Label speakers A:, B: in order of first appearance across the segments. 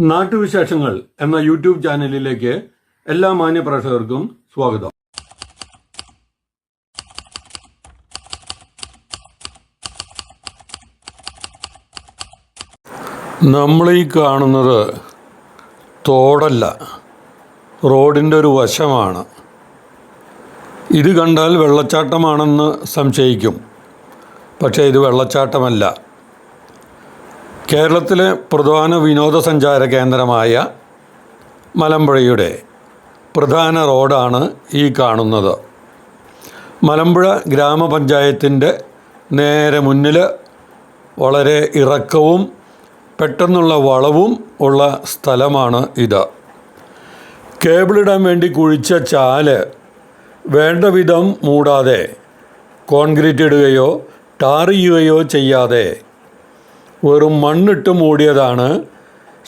A: നാട്ടുവിശേഷങ്ങൾ എന്ന യൂട്യൂബ് ചാനലിലേക്ക് എല്ലാ മാന്യ പ്രേക്ഷകർക്കും സ്വാഗതം. നമ്മളീ കാണുന്നത് തോടല്ല, റോഡിൻ്റെ ഒരു വശമാണ്. ഇത് കണ്ടാൽ വെള്ളച്ചാട്ടമാണെന്ന് സംശയിക്കും. പക്ഷേ ഇത് വെള്ളച്ചാട്ടമല്ല. കേരളത്തിലെ പ്രധാന വിനോദസഞ്ചാര കേന്ദ്രമായ മലമ്പുഴയുടെ പ്രധാന റോഡാണ് ഈ കാണുന്നത്. മലമ്പുഴ ഗ്രാമപഞ്ചായത്തിൻ്റെ നേരെ മുന്നിൽ വളരെ ഇറക്കവും പെട്ടെന്നുള്ള വളവും ഉള്ള സ്ഥലമാണ് ഇത്. കേബിളിടാൻ വേണ്ടി കുഴിച്ച ചാല് വേണ്ട വിധം മൂടാതെ, കോൺക്രീറ്റ് ഇടുകയോ ടാർ ചെയ്യുകയോ ചെയ്യാതെ വെറും മണ്ണിട്ട് മൂടിയതാണ്.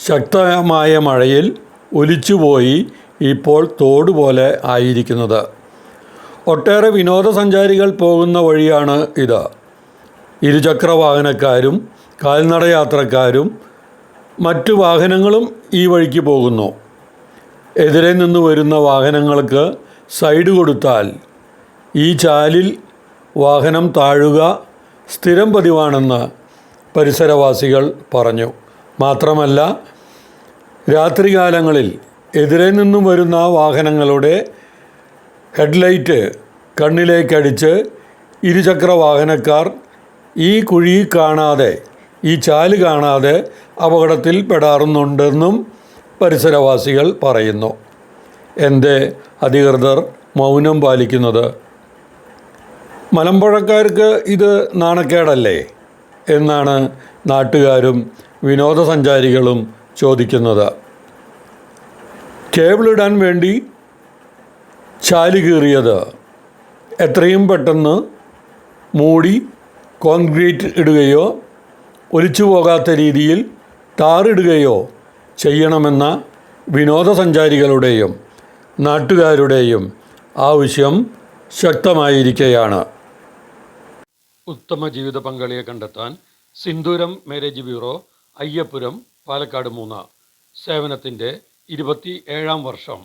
A: ശക്തമായ മഴയിൽ ഒലിച്ചുപോയി ഇപ്പോൾ തോട് പോലെ ആയിരിക്കുന്നത്. ഒട്ടേറെ വിനോദസഞ്ചാരികൾ പോകുന്ന വഴിയാണ് ഇത്. ഇരുചക്ര വാഹനക്കാരും കാൽനട യാത്രക്കാരും മറ്റു വാഹനങ്ങളും ഈ വഴിക്ക് പോകുന്നു. എതിരെ നിന്ന് വരുന്ന വാഹനങ്ങൾക്ക് സൈഡ് കൊടുത്താൽ ഈ ചാലിൽ വാഹനം താഴുക സ്ഥിരം പതിവാണെന്ന് പരിസരവാസികൾ പറഞ്ഞു. മാത്രമല്ല, രാത്രികാലങ്ങളിൽ എതിരെ നിന്നും വരുന്ന വാഹനങ്ങളുടെ ഹെഡ്ലൈറ്റ് കണ്ണിലേക്കടിച്ച് ഇരുചക്ര വാഹനക്കാർ ഈ കുഴി കാണാതെ, ഈ ചാല് കാണാതെ അപകടത്തിൽ പെടാറുണ്ടെന്നും പരിസരവാസികൾ പറയുന്നു. എന്തേ അധികൃതർ മൗനം പാലിക്കുന്നത്? മലമ്പുഴക്കാർക്ക് ഇത് നാണക്കേടല്ലേ എന്നാണ് നാട്ടുകാരും വിനോദസഞ്ചാരികളും ചോദിക്കുന്നത്. കേബിളിടാൻ വേണ്ടി ചാല് കീറിയത് എത്രയും പെട്ടെന്ന് മൂടി കോൺക്രീറ്റ് ഇടുകയോ ഒലിച്ചു പോകാത്ത രീതിയിൽ ടാറിടുകയോ ചെയ്യണമെന്ന വിനോദസഞ്ചാരികളുടെയും നാട്ടുകാരുടെയും ആവശ്യം ശക്തമായിരിക്കുകയാണ്. ഉത്തമ ജീവിത പങ്കാളിയെ കണ്ടെത്താൻ സിന്ദൂരം മാരേജ് ബ്യൂറോ, അയ്യപ്പുരം, പാലക്കാട് 3 സേവനത്തിൻ്റെ 27ാം വർഷം.